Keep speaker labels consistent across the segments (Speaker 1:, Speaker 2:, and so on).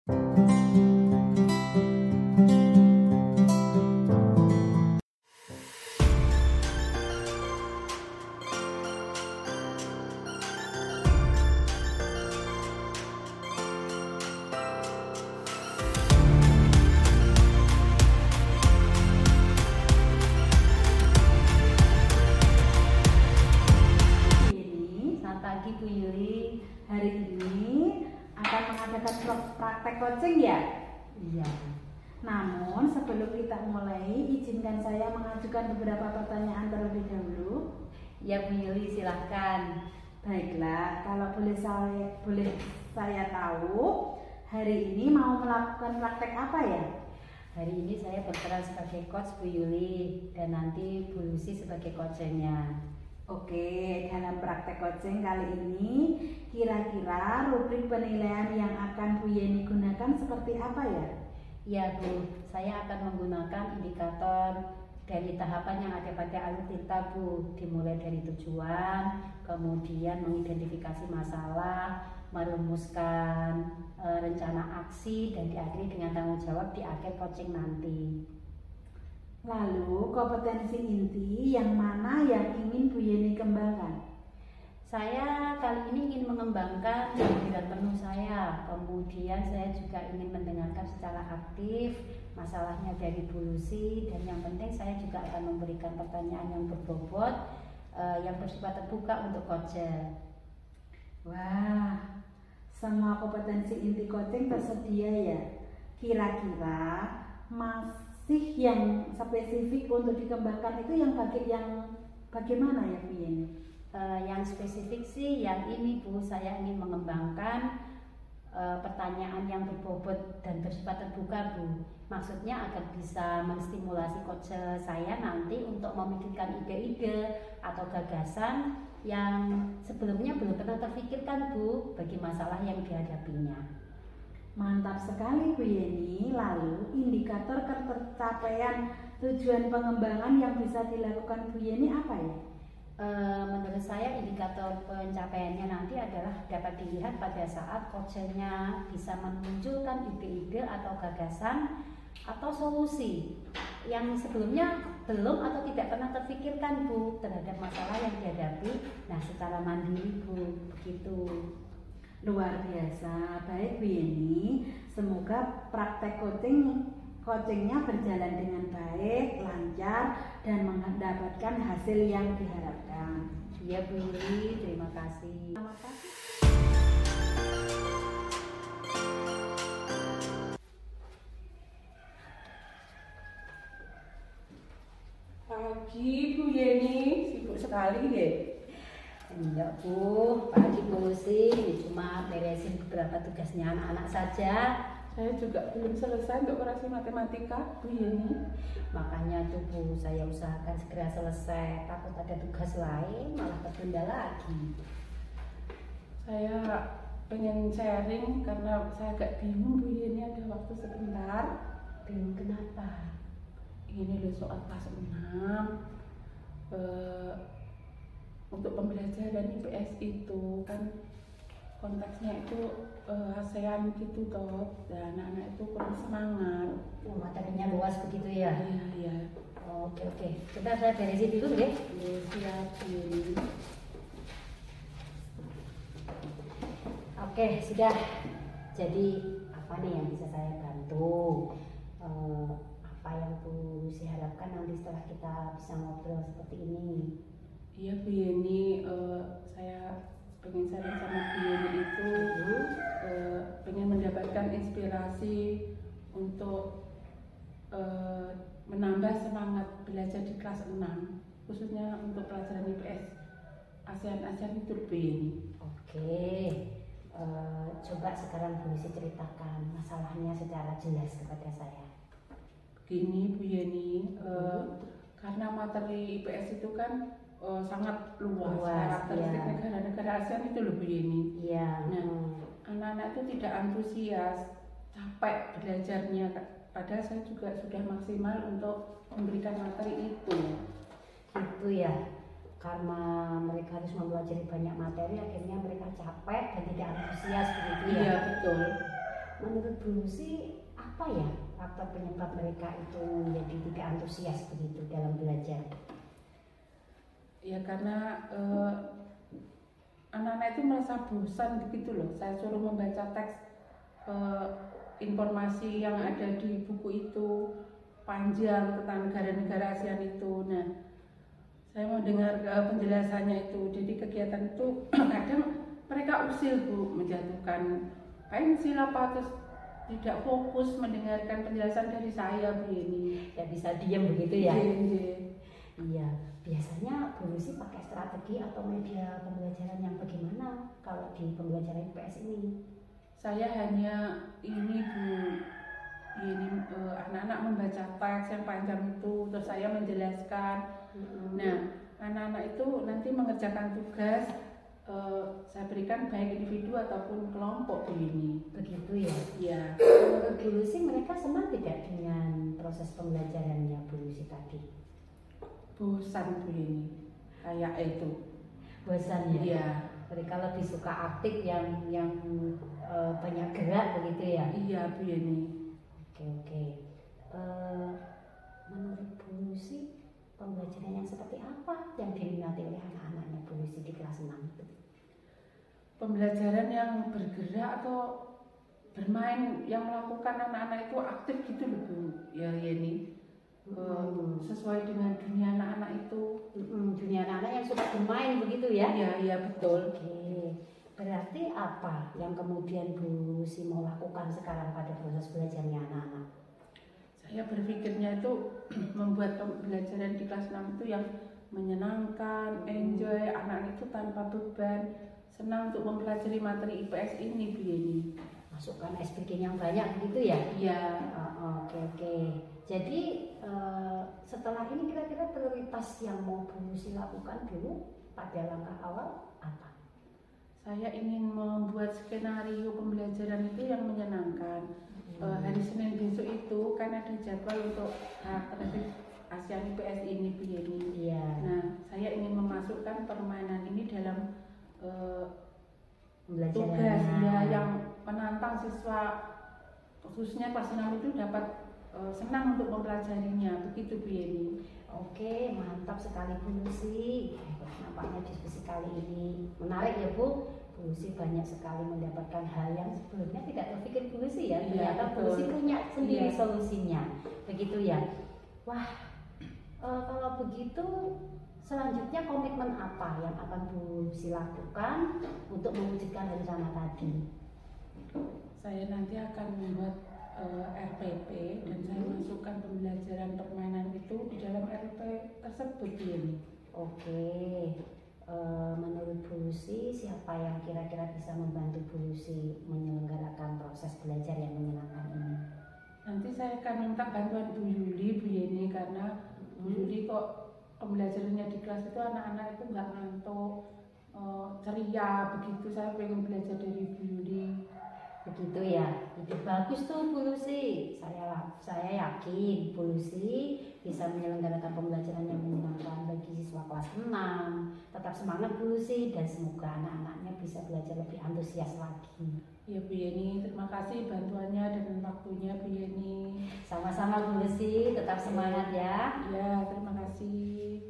Speaker 1: Bu Yuli, hari ini akan mengadakan praktek coaching ya?
Speaker 2: Iya.
Speaker 1: Namun sebelum kita mulai, izinkan saya mengajukan beberapa pertanyaan terlebih dahulu.
Speaker 2: Ya Bu Yuli, silahkan.
Speaker 1: Baiklah, kalau boleh saya tahu, hari ini mau melakukan praktek apa ya?
Speaker 2: Hari ini saya berperan sebagai coach Bu Yuli dan nanti Bu Lucy sebagai coachnya.
Speaker 1: Oke, dalam praktek coaching kali ini kira-kira rubrik penilaian yang akan Bu Yeni gunakan seperti apa ya?
Speaker 2: Ya Bu, saya akan menggunakan indikator dari tahapan yang ada pada alutsista Bu, dimulai dari tujuan, kemudian mengidentifikasi masalah, merumuskan rencana aksi, dan diakhiri dengan tanggung jawab di akhir coaching nanti.
Speaker 1: Lalu kompetensi inti yang mana yang ingin Bu Yeni kembangkan?
Speaker 2: Saya kali ini ingin mengembangkan kehadiran penuh saya. Kemudian saya juga ingin mendengarkan secara aktif masalahnya dari Bu Lucy, dan yang penting saya juga akan memberikan pertanyaan yang berbobot, yang bersifat terbuka untuk coacher.
Speaker 1: Wah, semua kompetensi inti coaching tersedia ya. Kira-kira masih yang spesifik untuk dikembangkan itu yang bagaimana ya Bu Yeni?
Speaker 2: Yang spesifik sih yang ini Bu, saya ingin mengembangkan pertanyaan yang berbobot dan bersifat terbuka Bu. Maksudnya agar bisa menstimulasi coach saya nanti untuk memikirkan ide-ide atau gagasan yang sebelumnya belum pernah terfikirkan Bu bagi masalah yang dihadapinya.
Speaker 1: Mantap sekali Bu Yeni. Lalu indikator tercapaian tujuan pengembangan yang bisa dilakukan Bu Yeni apa ya?
Speaker 2: Menurut saya indikator pencapaiannya nanti adalah dapat dilihat pada saat coachnya bisa memunculkan ide-ide atau gagasan atau solusi yang sebelumnya belum atau tidak pernah terfikirkan Bu terhadap masalah yang dihadapi. Nah, secara mandiri Bu, begitu.
Speaker 1: Luar biasa. Baik Bu Yeni, semoga praktek coachingnya berjalan dengan baik, lancar, dan mendapatkan hasil yang diharapkan.
Speaker 2: Iya Bu Yuli, terima kasih.
Speaker 1: Terima kasih.
Speaker 3: Pagi Bu Yeni, sibuk sekali ya?
Speaker 2: Enggak Bu, pagi Bu Lucy, cuma beresin beberapa tugasnya anak-anak saja.
Speaker 3: Saya juga belum selesai untuk operasi matematika Bu Yeni.
Speaker 2: Makanya tuh Bu, saya usahakan segera selesai, takut ada tugas lain malah tertunda lagi.
Speaker 3: Saya pengen sharing karena saya agak bingung Bu Yeni, ada waktu sebentar.
Speaker 2: Bingung kenapa?
Speaker 3: Ini loh soal kelas 6. Untuk pembelajaran IPS itu kan konteksnya itu ASEAN gitu toh, dan anak-anak itu kurang semangat.
Speaker 2: Materinya luas begitu ya?
Speaker 3: Iya, iya.
Speaker 2: Oke. Coba saya beresin dulu ya.
Speaker 3: Siap Bu.
Speaker 2: Oke, sudah. Jadi apa nih yang bisa saya bantu? Apa yang Bu Lucy harapkan nanti setelah kita bisa ngobrol seperti ini?
Speaker 3: Iya Bu Yeni, saya pengen sharing sama Bu Yeni itu pengen mendapatkan inspirasi untuk menambah semangat belajar di kelas 6, khususnya untuk pelajaran IPS ASEAN itu Bu Yeni.
Speaker 2: Oke, coba sekarang Bu Lucy ceritakan masalahnya secara jelas kepada saya.
Speaker 3: Begini Bu Yeni, karena materi IPS itu kan sangat luas karakteristik
Speaker 2: ya.
Speaker 3: Negara-negara ASEAN itu loh Bu Yeni.
Speaker 2: Iya.
Speaker 3: Nah, anak-anak itu tidak antusias, capek belajarnya. Padahal saya juga sudah maksimal untuk memberikan materi itu.
Speaker 2: Gitu ya. Karena mereka harus mempelajari banyak materi, akhirnya mereka capek dan tidak antusias begitu ya.
Speaker 3: Iya betul.
Speaker 2: menurut Bu Lucy apa ya faktor penyebab mereka itu menjadi tidak antusias begitu dalam belajar?
Speaker 3: Ya karena anak-anak itu merasa bosan begitu loh. Saya suruh membaca teks informasi yang ada di buku itu panjang tentang negara-negara ASEAN itu. Nah, saya mau dengar penjelasannya itu. Jadi kegiatan itu kadang mereka usil Bu, menjatuhkan pensil apa terus tidak fokus mendengarkan penjelasan dari saya Bu ini.
Speaker 2: Ya bisa diam begitu ya?
Speaker 3: Iya.
Speaker 2: Biasanya Bu Lucy pakai strategi atau media pembelajaran yang bagaimana kalau di pembelajaran IPS ini?
Speaker 3: Saya hanya ini Bu, anak-anak membaca teks yang panjang itu, terus saya menjelaskan. Nah, anak-anak itu nanti mengerjakan tugas. Saya berikan baik individu ataupun kelompok Bu ini.
Speaker 2: Begitu ya?
Speaker 3: Iya.
Speaker 2: Menurut Bu Lucy mereka senang tidak dengan proses pembelajarannya Bu Lucy tadi?
Speaker 3: Bosan Bu ini, kayak itu.
Speaker 2: Bosan ya?
Speaker 3: Iya.
Speaker 2: Mereka lebih suka aktif yang banyak gerak begitu ya?
Speaker 3: Iya Bu ini.
Speaker 2: Oke. Menurut Bu Lucy pembelajaran yang seperti apa yang diminati oleh anak-anaknya Bu Lucy di kelas 6 itu?
Speaker 3: Pembelajaran yang bergerak atau bermain yang melakukan anak-anak itu aktif gitu loh Bu. Ya ini sesuai dengan dunia anak-anak itu.
Speaker 2: Dunia anak-anak yang suka bermain begitu ya?
Speaker 3: Iya betul.
Speaker 2: Oke. Berarti apa yang kemudian Bu Lucy mau lakukan sekarang pada proses belajarnya anak-anak?
Speaker 3: Saya berpikirnya itu membuat pembelajaran di kelas 6 itu yang menyenangkan, enjoy, anak itu tanpa beban, senang untuk mempelajari materi IPS ini Bu Yeni.
Speaker 2: Masukkan SPG yang banyak begitu ya?
Speaker 3: Iya.
Speaker 2: Oke. Jadi setelah ini kira-kira prioritas yang mau Bu Lucy lakukan dulu pada langkah awal apa?
Speaker 3: Saya ingin membuat skenario pembelajaran itu yang menyenangkan. Hari Senin besok itu kan ada jadwal untuk karakteristik ASEAN IPS ini Bu Yeni.
Speaker 2: Iya.
Speaker 3: Nah, saya ingin memasukkan permainan ini dalam tugas ya, yang menantang siswa khususnya kelas 6 itu dapat senang untuk mempelajarinya, begitu Bu Yeni.
Speaker 2: Oke, mantap sekali Bu Lucy. Nampaknya diskusi kali ini menarik ya Bu. Bu Lucy banyak sekali mendapatkan hal yang sebelumnya tidak terpikir Bu Lucy ya. Ternyata Bu Lucy punya sendiri solusinya. Begitu ya. Wah, kalau begitu selanjutnya komitmen apa yang akan Bu Lucy lakukan untuk mewujudkan rencana tadi?
Speaker 3: Saya nanti akan membuat RPP dan saya masukkan pembelajaran permainan itu di dalam RPP tersebut ini.
Speaker 2: Oke. Menurut Bu Lucy siapa yang kira-kira bisa membantu Bu Lucy menyelenggarakan proses belajar yang menyenangkan ini?
Speaker 3: Nanti saya akan minta bantuan Bu Yuli Bu Yeni, karena Bu Yuli kok pembelajarannya di kelas itu anak-anak itu nggak ngantuk, ceria begitu. Saya pengen belajar dari Bu Yuli.
Speaker 2: Begitu ya, itu bagus tuh Bu Lucy. Saya yakin Bu Lucy bisa menyelenggarakan pembelajaran yang menyenangkan bagi siswa kelas 6. Tetap semangat Bu Lucy dan semoga anak-anaknya bisa belajar lebih antusias lagi.
Speaker 3: Ya Bu Yeni, terima kasih bantuannya dan waktunya Bu Yeni.
Speaker 2: Sama-sama Bu Lucy, tetap semangat ya.
Speaker 3: Ya, terima kasih.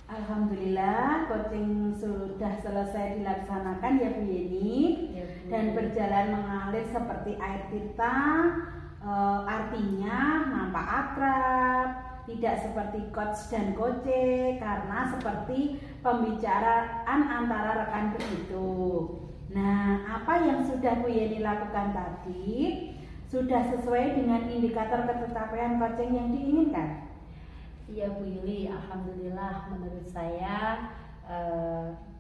Speaker 1: Alhamdulillah coaching sudah selesai dilaksanakan ya Bu Yeni, dan berjalan mengalir seperti air kita, artinya nampak akrab, tidak seperti coach dan coach karena seperti pembicaraan antara rekan begitu. Nah, apa yang sudah Bu Yeni lakukan tadi sudah sesuai dengan indikator pencapaian coaching yang diinginkan?
Speaker 2: Iya Bu Yuli, alhamdulillah menurut saya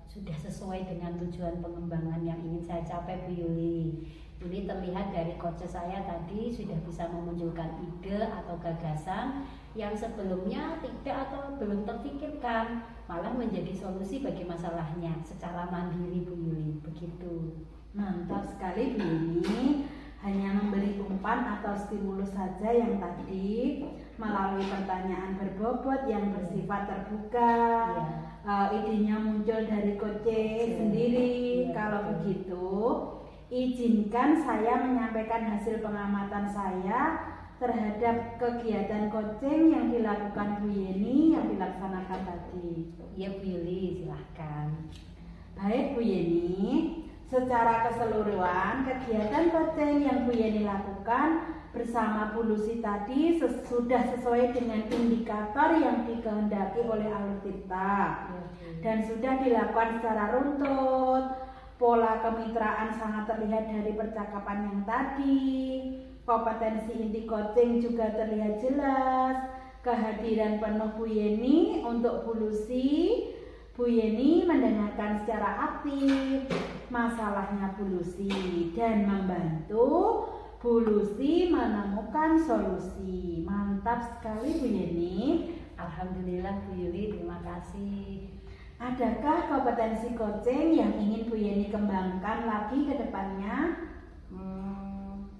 Speaker 2: sudah sesuai dengan tujuan pengembangan yang ingin saya capai Bu Yuli. Ini terlihat dari coach saya tadi sudah bisa memunculkan ide atau gagasan yang sebelumnya tidak atau belum terpikirkan, malah menjadi solusi bagi masalahnya secara mandiri Bu Yuli. Begitu.
Speaker 1: Mantap sekali Bu Yuli. Hanya memberi umpan atau stimulus saja yang tadi melalui pertanyaan berbobot yang bersifat terbuka, idenya muncul dari Coach sendiri. Kalau begitu, izinkan saya menyampaikan hasil pengamatan saya terhadap kegiatan coaching yang dilakukan Bu Yeni yang dilaksanakan tadi.
Speaker 2: Iya Bu Yuli, silahkan.
Speaker 1: Baik Bu Yeni, secara keseluruhan kegiatan coaching yang Bu Yeni lakukan bersama Bu Lucy tadi sudah sesuai dengan indikator yang dikehendaki oleh Alur Tirta dan sudah dilakukan secara runtut. Pola kemitraan sangat terlihat dari percakapan yang tadi. Kompetensi inti coaching juga terlihat jelas. Kehadiran penuh Bu Yeni untuk Bu Lucy. Bu Yeni mendengarkan secara aktif masalahnya Bu Lucy dan membantu Bu Lucy menemukan solusi. Mantap sekali Bu Yeni.
Speaker 2: Alhamdulillah Bu Yuli, terima kasih.
Speaker 1: Adakah kompetensi coaching yang ingin Bu Yeni kembangkan lagi ke depannya?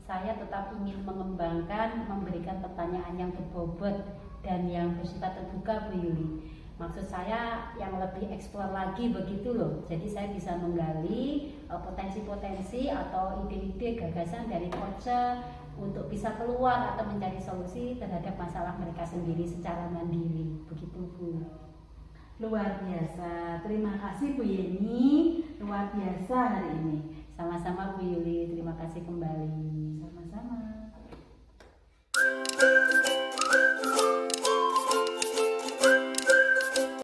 Speaker 2: Saya tetap ingin mengembangkan, memberikan pertanyaan yang berbobot dan yang bersifat terbuka Bu Yuli. Maksud saya yang lebih eksplor lagi begitu loh. Jadi saya bisa menggali potensi-potensi atau ide-ide gagasan dari coach untuk bisa keluar atau mencari solusi terhadap masalah mereka sendiri secara mandiri. Begitu Bu.
Speaker 1: Luar biasa. Terima kasih Bu Yeni. Luar biasa hari ini.
Speaker 2: Sama-sama Bu Yuli, terima kasih kembali.
Speaker 1: Sama-sama.